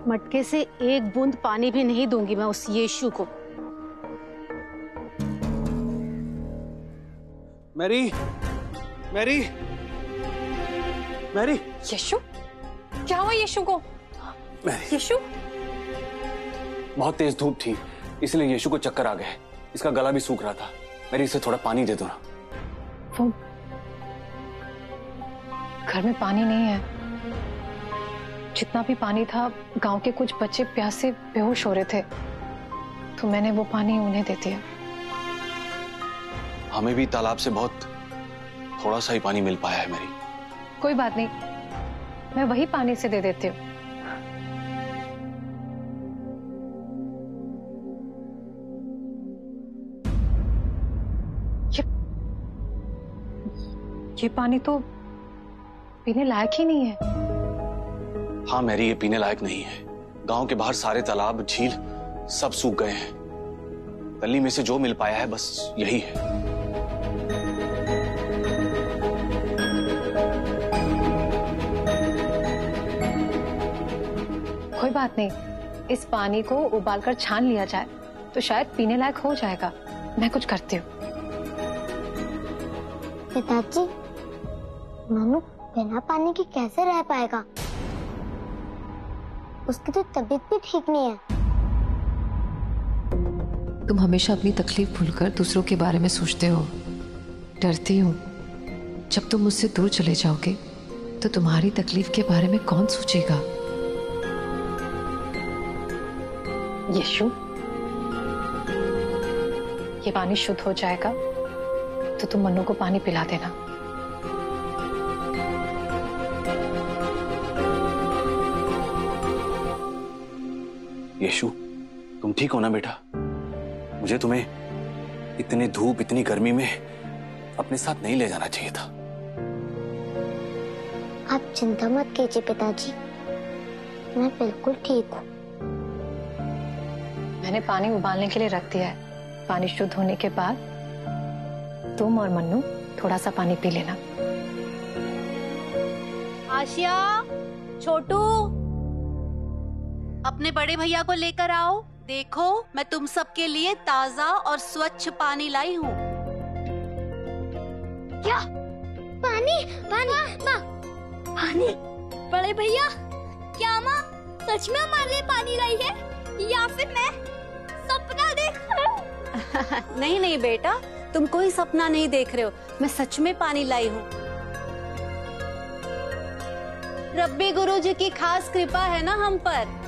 मटके से एक बूंद पानी भी नहीं दूंगी मैं उस यीशु को। Mary, Mary, Mary. यीशु, क्या हुआ यीशु को? यीशु, बहुत तेज धूप थी इसलिए यीशु को चक्कर आ गए। इसका गला भी सूख रहा था। मैरी, इसे थोड़ा पानी दे दो ना। वो घर में पानी नहीं है। जितना भी पानी था, गांव के कुछ बच्चे प्यास से बेहोश हो रहे थे, तो मैंने वो पानी उन्हें दे दिया। हमें भी तालाब से बहुत थोड़ा सा ही पानी मिल पाया है मैरी। कोई बात नहीं, मैं वही पानी से दे देती हूँ। ये पानी तो पीने लायक ही नहीं है। हाँ मैरी, ये पीने लायक नहीं है। गांव के बाहर सारे तालाब, झील सब सूख गए हैं। गली में से जो मिल पाया है बस यही है। कोई बात नहीं, इस पानी को उबालकर छान लिया जाए तो शायद पीने लायक हो जाएगा। मैं कुछ करती हूँ। पिताजी, मनु बिना पानी के कैसे रह पाएगा? उसकी तो तबीयत भी ठीक नहीं है। तुम हमेशा अपनी तकलीफ भूलकर दूसरों के बारे में सोचते हो। डरती हूँ जब तुम मुझसे दूर चले जाओगे तो तुम्हारी तकलीफ के बारे में कौन सोचेगा? यीशु, ये पानी शुद्ध हो जाएगा तो तुम मन्नू को पानी पिला देना। यीशु, तुम ठीक हो ना बेटा? मुझे तुम्हें इतनी धूप, इतनी गर्मी में अपने साथ नहीं ले जाना चाहिए था। आप चिंता मत कीजिए पिताजी, मैं बिल्कुल ठीक हूँ। मैंने पानी उबालने के लिए रख दिया है। पानी शुद्ध होने के बाद तुम और मन्नू थोड़ा सा पानी पी लेना। आशिया, छोटू, अपने बड़े भैया को लेकर आओ। देखो, मैं तुम सबके लिए ताजा और स्वच्छ पानी लाई हूँ। क्या? पानी? पानी? पानी? बड़े भैया, क्या माँ सच में हमारे लिए पानी लाई है या फिर मैं सपना देख रहा हूँ? नहीं नहीं बेटा, तुम कोई सपना नहीं देख रहे हो। मैं सच में पानी लाई हूँ। रब्बी गुरुजी की खास कृपा है ना हम पर।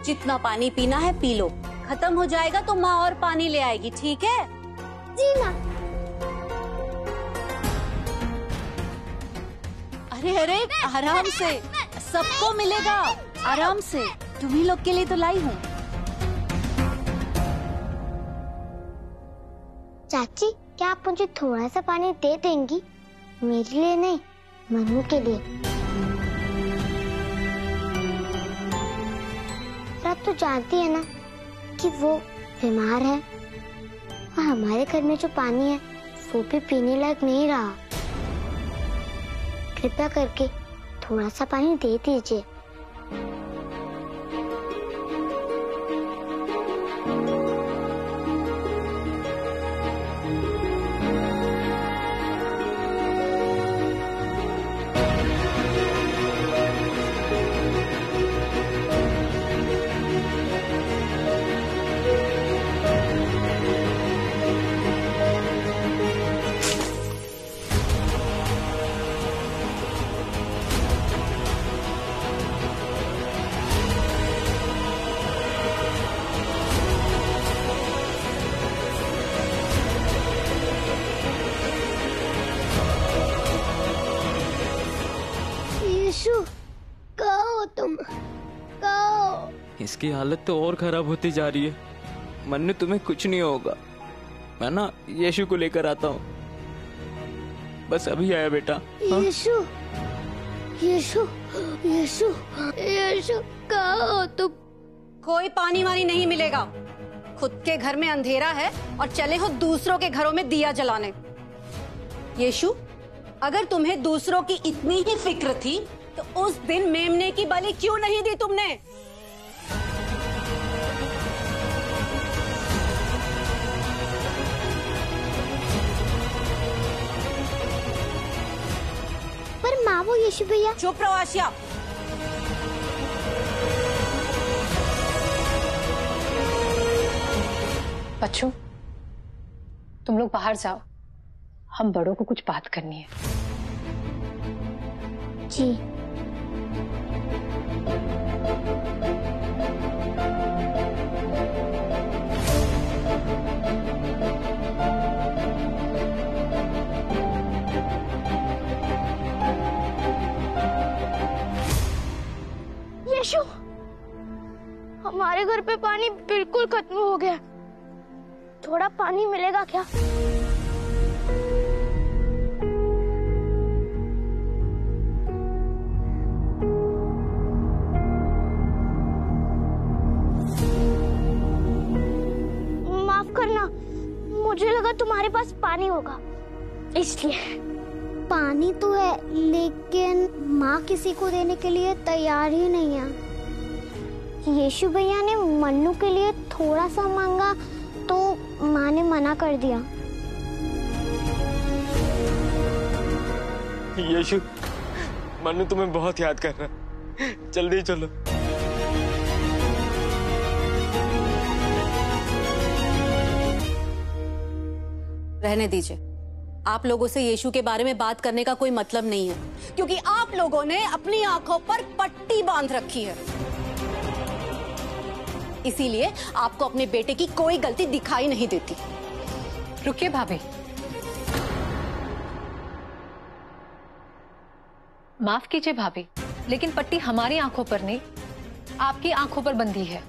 जितना पानी पीना है पी लो, खत्म हो जाएगा तो माँ और पानी ले आएगी, ठीक है? जी माँ। अरे अरे, आराम से, सबको मिलेगा, आराम से। तुम्ही लोग के लिए तो लाई हूँ। चाची, क्या आप मुझे थोड़ा सा पानी दे देंगी? मेरे लिए नहीं, मनु के लिए। आप तो जानती है ना कि वो बीमार है और हमारे घर में जो पानी है वो भी पीने लायक नहीं रहा। कृपया करके थोड़ा सा पानी दे दीजिए। यीशु, कहाँ हो तुम? कहाँ हो? इसकी हालत तो और खराब होती जा रही है। मन्नू, तुम्हें कुछ नहीं होगा। मैं ना यीशु को लेकर आता हूँ। बस अभी आया बेटा। यीशु, यीशु, यीशु, यीशु, कहाँ हो तुम? कोई पानी वानी नहीं मिलेगा। खुद के घर में अंधेरा है और चले हो दूसरों के घरों में दिया जलाने। यीशु, अगर तुम्हें दूसरों की इतनी ही फिक्र थी तो उस दिन मेमने की बलि क्यों नहीं दी तुमने? पर माँ, वो यीशु भैया। चुप रहो आशिया। बच्चों, तुम लोग बाहर जाओ, हम बड़ों को कुछ बात करनी है। जी। यीशु, हमारे घर पे पानी बिल्कुल खत्म हो गया। थोड़ा पानी मिलेगा क्या? माफ करना, मुझे लगा तुम्हारे पास पानी होगा, इसलिए। पानी तो है, लेकिन माँ किसी को देने के लिए तैयार ही नहीं है। यीशु भैया ने मन्नू के लिए थोड़ा सा मांगा तो माँ ने मना कर दिया। यीशु, मन्नू तुम्हें बहुत याद कर रहा है, जल्दी चलो। रहने दीजिए, आप लोगों से यीशु के बारे में बात करने का कोई मतलब नहीं है, क्योंकि आप लोगों ने अपनी आंखों पर पट्टी बांध रखी है। इसीलिए आपको अपने बेटे की कोई गलती दिखाई नहीं देती। रुकिए भाभी, माफ कीजिए भाभी, लेकिन पट्टी हमारी आंखों पर नहीं, आपकी आंखों पर बंधी है।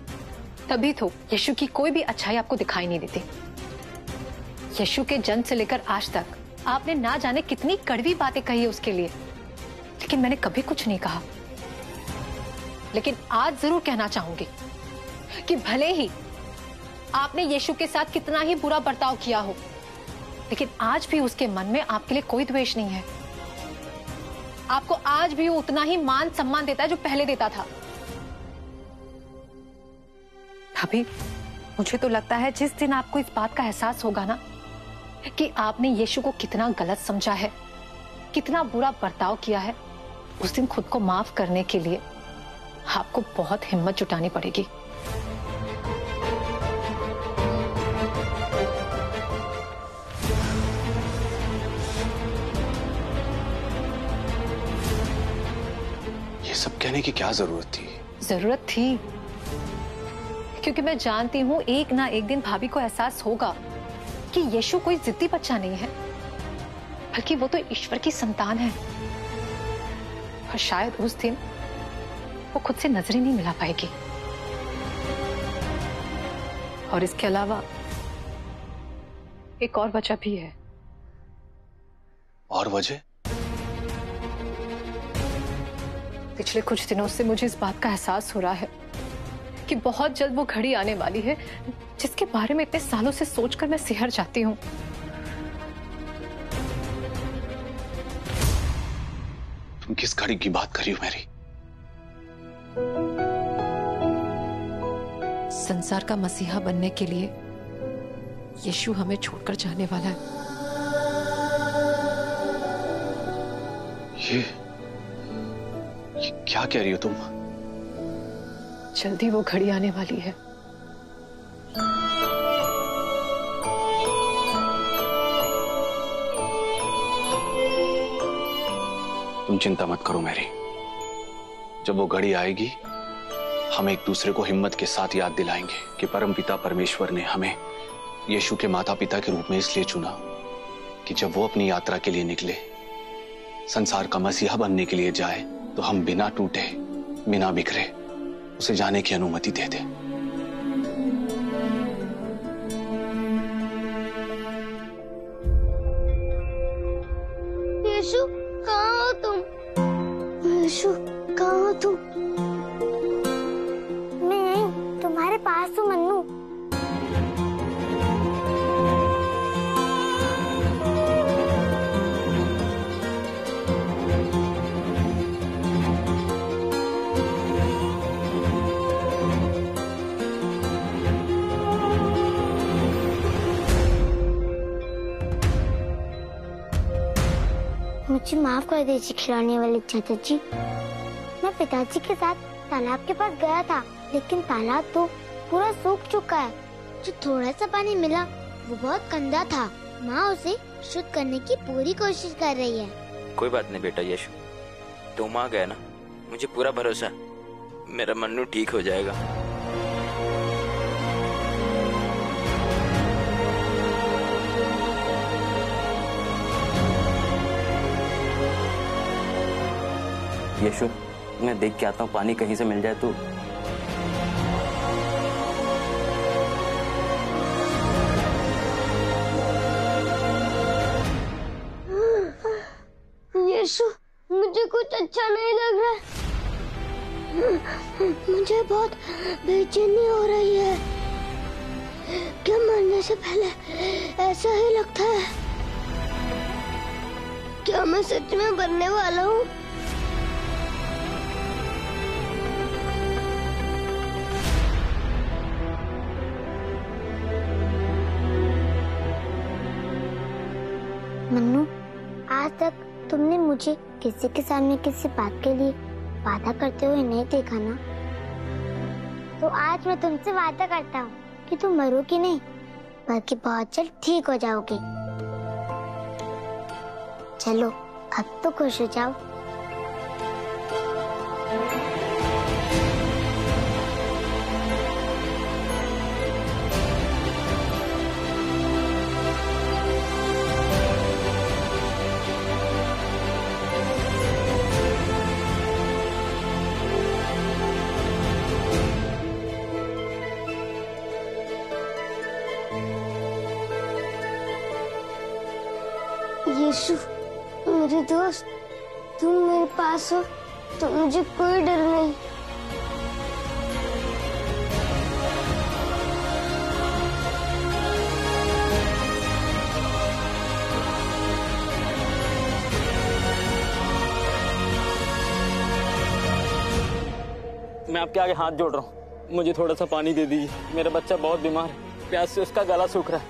तभी तो यीशु की कोई भी अच्छाई आपको दिखाई नहीं देती। यीशु के जन्म से लेकर आज तक आपने ना जाने कितनी कड़वी बातें कही है उसके लिए, लेकिन मैंने कभी कुछ नहीं कहा। लेकिन आज जरूर कहना चाहूंगी कि भले ही आपने यीशु के साथ कितना ही बुरा बर्ताव किया हो, लेकिन आज भी उसके मन में आपके लिए कोई द्वेष नहीं है। आपको आज भी वो उतना ही मान सम्मान देता है जो पहले देता था। भाभी, मुझे तो लगता है जिस दिन आपको इस बात का एहसास होगा ना कि आपने यीशु को कितना गलत समझा है, कितना बुरा बर्ताव किया है, उस दिन खुद को माफ करने के लिए आपको बहुत हिम्मत जुटानी पड़ेगी। ये सब कहने की क्या जरूरत थी? जरूरत थी क्योंकि मैं जानती हूँ एक ना एक दिन भाभी को एहसास होगा कि यीशु कोई जिद्दी बच्चा नहीं है, बल्कि वो तो ईश्वर की संतान है। और शायद उस दिन वो खुद से नजर ही नहीं मिला पाएगी। और इसके अलावा एक और वजह भी है। और वजह? पिछले कुछ दिनों से मुझे इस बात का एहसास हो रहा है कि बहुत जल्द वो घड़ी आने वाली है जिसके बारे में इतने सालों से सोचकर मैं सिहर जाती हूँ। तुम किस घड़ी की बात कर रही हो मेरी? संसार का मसीहा बनने के लिए यीशु हमें छोड़कर जाने वाला है। ये क्या कह रही हो तुम? जल्दी वो घड़ी आने वाली है। तुम चिंता मत करो मैरी। जब वो घड़ी आएगी, हम एक दूसरे को हिम्मत के साथ याद दिलाएंगे कि परमपिता परमेश्वर ने हमें यीशु के माता पिता के रूप में इसलिए चुना कि जब वो अपनी यात्रा के लिए निकले, संसार का मसीहा बनने के लिए जाए, तो हम बिना टूटे, बिना बिखरे उसे जाने की अनुमति दे दे। यीशु, कहाँ हो तुम? यीशु, कहाँ हो तुम? मैं तुम्हारे पास हूँ मन्नू। मुझे माफ कर दीजिए खिलौने वाले चाचा जी। मैं पिताजी के साथ तालाब के पास गया था, लेकिन तालाब तो पूरा सूख चुका है। जो थोड़ा सा पानी मिला वो बहुत गंदा था। माँ उसे शुद्ध करने की पूरी कोशिश कर रही है। कोई बात नहीं बेटा यशु, तुम आ गए ना, मुझे पूरा भरोसा है मेरा मन्नू ठीक हो जाएगा। यशु, मैं देख के आता हूँ, पानी कहीं से मिल जाए तो। यीशु, मुझे कुछ अच्छा नहीं लग रहा है। मुझे बहुत बेचैनी हो रही है। क्या मरने से पहले ऐसा ही लगता है? क्या मैं सच में मरने वाला हूँ? मन्नू, आज तक तुमने मुझे किसी के सामने किसी बात के लिए वादा करते हुए नहीं देखा ना। तो आज मैं तुमसे वादा करता हूँ कि तुम मरोगी नहीं, बल्कि बहुत जल्द ठीक हो जाओगे। चलो अब तो खुश हो जाओ। यीशु, मेरे दोस्त, तुम मेरे पास हो तो मुझे कोई डर नहीं। मैं आपके आगे हाथ जोड़ रहा हूँ, मुझे थोड़ा सा पानी दे दीजिए। मेरा बच्चा बहुत बीमार है, प्यास से उसका गला सूख रहा है,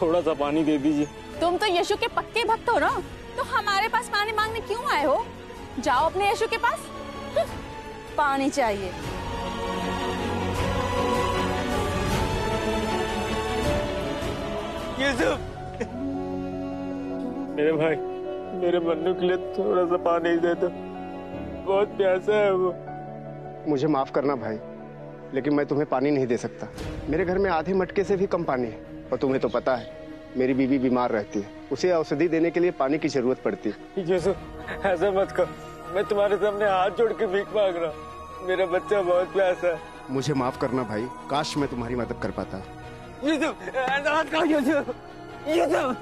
थोड़ा सा पानी दे दीजिए। तुम तो यीशु के पक्के भक्त हो ना, तो हमारे पास पानी मांगने क्यों आए हो? जाओ अपने यीशु के पास, पानी चाहिए। यूसुफ, मेरे भाई, मेरे मन्नू के लिए थोड़ा सा पानी दे दो, बहुत प्यासा है वो। मुझे माफ करना भाई, लेकिन मैं तुम्हें पानी नहीं दे सकता। मेरे घर में आधे मटके से भी कम पानी है, और तुम्हें तो पता है मेरी बीवी बीमार रहती है, उसे औषधि देने के लिए पानी की जरूरत पड़ती है। यूसुफ, ऐसा मत कर, मैं तुम्हारे सामने हाथ जोड़ के भीख मांग रहा हूँ, मेरा बच्चा बहुत प्यासा है। मुझे माफ करना भाई, काश मैं तुम्हारी मदद कर पाता। यूसुफ, ऐसा मत कर यूसुफ, यूसुफ।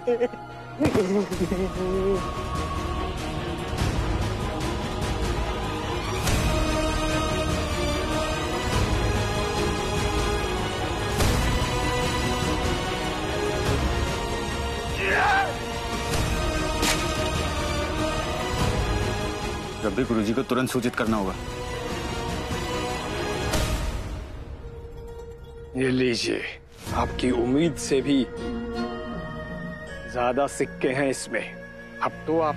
रब्बी गुरुजी को तुरंत सूचित करना होगा। ये लीजिए, आपकी उम्मीद से भी ज्यादा सिक्के हैं इसमें। अब तो आप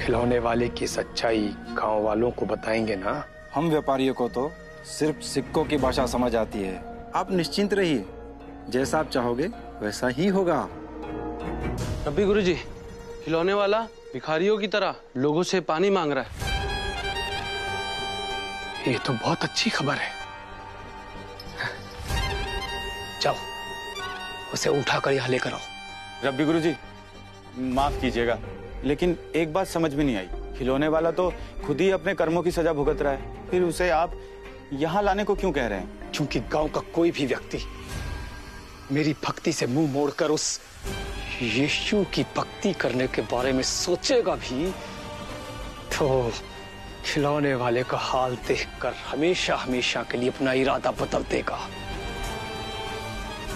खिलौने वाले की सच्चाई गांव वालों को बताएंगे ना? हम व्यापारियों को तो सिर्फ सिक्कों की भाषा समझ आती है। आप निश्चिंत रहिए, जैसा आप चाहोगे वैसा ही होगा। रब्बी गुरुजी, खिलौने वाला भिखारियों की तरह लोगों से पानी मांग रहा है। ये तो बहुत अच्छी खबर है। जाओ, उसे उठा कर यहाँ लेकर आओ। रब्बी गुरुजी, माफ कीजिएगा, लेकिन एक बात समझ में नहीं आई। खिलौने वाला तो खुद ही अपने कर्मों की सजा भुगत रहा है, फिर उसे आप यहाँ लाने को क्यों कह रहे हैं? क्योंकि गांव का कोई भी व्यक्ति मेरी भक्ति से मुंह मोड़कर उस यीशु की भक्ति करने के बारे में सोचेगा भी तो खिलौने वाले का हाल देखकर हमेशा हमेशा के लिए अपना इरादा बदल देगा।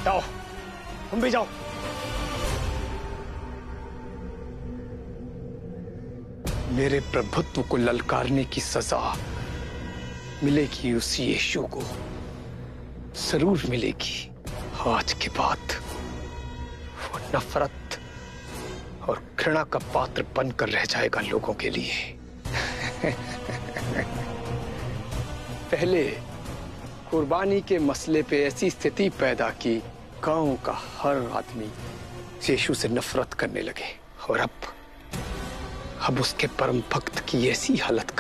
जाओ, तुम भी जाओ। मेरे प्रभुत्व को ललकारने की सजा मिलेगी उस यीशु को, जरूर मिलेगी। आज के बाद वो नफरत और घृणा का पात्र बनकर रह जाएगा लोगों के लिए। पहले कुर्बानी के मसले पे ऐसी स्थिति पैदा की, गांव का हर आदमी यीशु से नफरत करने लगे, और अब उसके परम भक्त की ऐसी हालत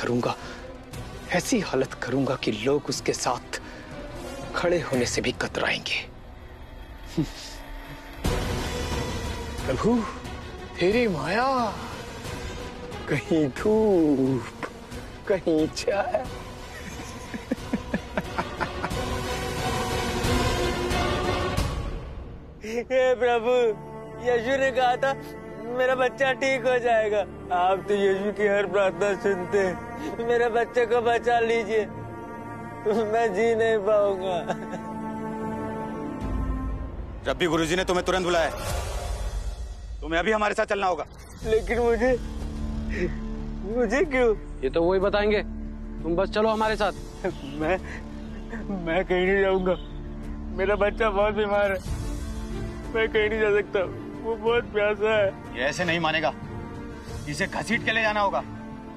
करूंगा कि लोग उसके साथ खड़े होने से भी कतराएंगे। प्रभु, तेरी माया, कहीं धूप कहीं छाया। हे प्रभु, यीशु ने कहा था मेरा बच्चा ठीक हो जाएगा। आप तो यीशु की हर प्रार्थना सुनते हैं। मेरे बच्चे को बचा लीजिए, मैं जी नहीं पाऊंगा। रब्बी गुरुजी ने तुम्हें तुरंत बुलाया, तुम्हें अभी हमारे साथ चलना होगा। लेकिन मुझे क्यों? ये तो वही बताएंगे, तुम बस चलो हमारे साथ। मैं कहीं नहीं जाऊंगा, मेरा बच्चा बहुत बीमार है, मैं कहीं नहीं जा सकता, वो बहुत प्यासा है। ये ऐसे नहीं मानेगा, इसे घसीट के ले जाना होगा।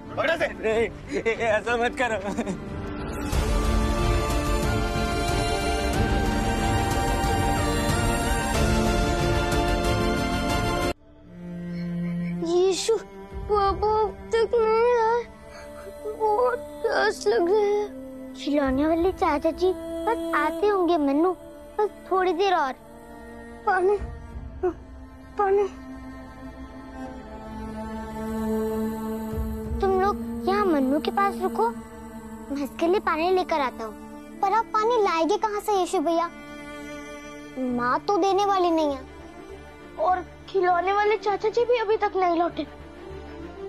पकड़ो से। नहीं, ऐसा मत करो। यीशु, पापा अब तक नहीं आए, बहुत प्यास लग रही है। खिलौने वाले चाचा जी बस आते होंगे मन्नू, बस थोड़ी देर और। पानी पानी। तुम लोग यहाँ मन्नू के पास रुको, मैं इसके लिए पानी लेकर आता हूँ। पर आप पानी लाएंगे कहाँ से यीशु भैया? माँ तो देने वाली नहीं है, और खिलौने वाले चाचा जी भी अभी तक नहीं लौटे।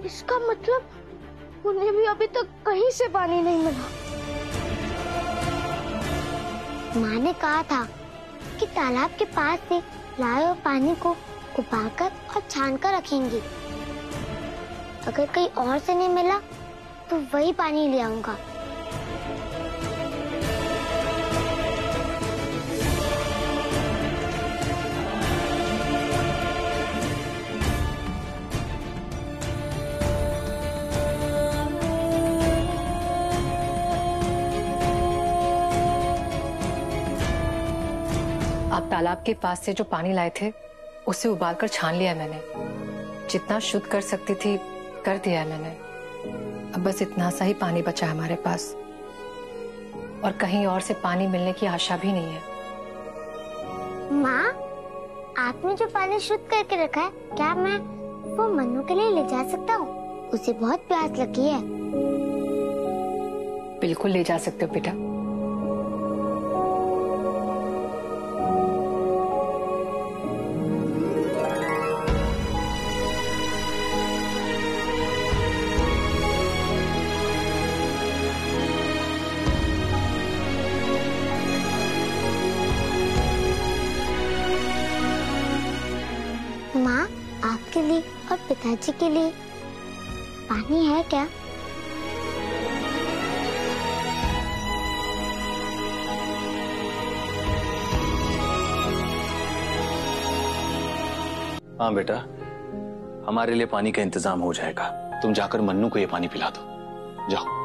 इसका मतलब उन्हें भी अभी तक कहीं से पानी नहीं मिला। माँ ने कहा था कि तालाब के पास से लाए हुए पानी को उबालकर और छानकर रखेंगी। अगर कहीं और से नहीं मिला तो वही पानी ले आऊंगा। आप तालाब के पास से जो पानी लाए थे उसे उबालकर छान लिया मैंने। जितना शुद्ध कर सकती थी कर दिया है मैंने। अब बस इतना सा ही पानी बचा है हमारे पास, और कहीं और से पानी मिलने की आशा भी नहीं है। माँ, आपने जो पानी शुद्ध करके रखा है, क्या मैं वो मन्नू के लिए ले जा सकता हूँ? उसे बहुत प्यास लगी है। बिल्कुल ले जा सकते हो बेटा। माँ, आपके लिए और पिताजी के लिए पानी है क्या? हाँ बेटा, हमारे लिए पानी का इंतजाम हो जाएगा। तुम जाकर मन्नू को ये पानी पिला दो, जाओ।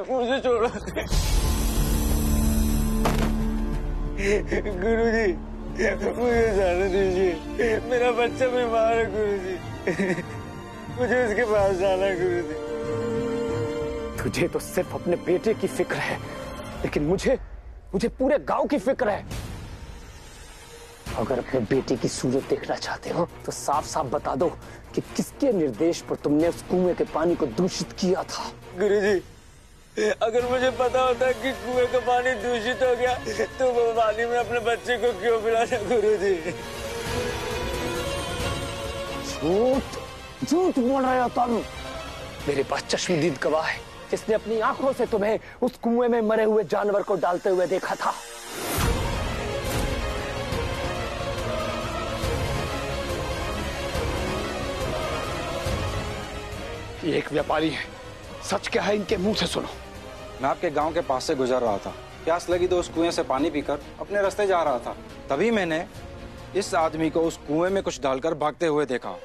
मुझे छोड़ो गुरुजी, मुझे जाने दीजिए, मेरा बच्चा बीमार है गुरुजी, मुझे उसके पास जाना है गुरुजी। तुझे तो सिर्फ अपने बेटे की फिक्र है, लेकिन मुझे पूरे गांव की फिक्र है। अगर अपने बेटे की सूरत देखना चाहते हो तो साफ साफ बता दो कि किसके निर्देश पर तुमने उस कुएं के पानी को दूषित किया था। गुरुजी, अगर मुझे पता होता कि कुएं का पानी दूषित हो गया तो वो पानी में अपने बच्चे को क्यों पिलाना गुरुजी? झूठ बोल रहे हो तुम। मेरे पास चश्मदीद गवाह है जिसने अपनी आंखों से तुम्हें उस कुएं में मरे हुए जानवर को डालते हुए देखा था। ये एक व्यापारी है, सच क्या है इनके मुंह से सुनो। मैं आपके गांव के पास से गुजर रहा था, प्यास लगी तो उस कुएं से पानी पीकर अपने रास्ते जा रहा था। तभी मैंने इस आदमी को उस कुएं में कुछ डालकर भागते हुए देखा।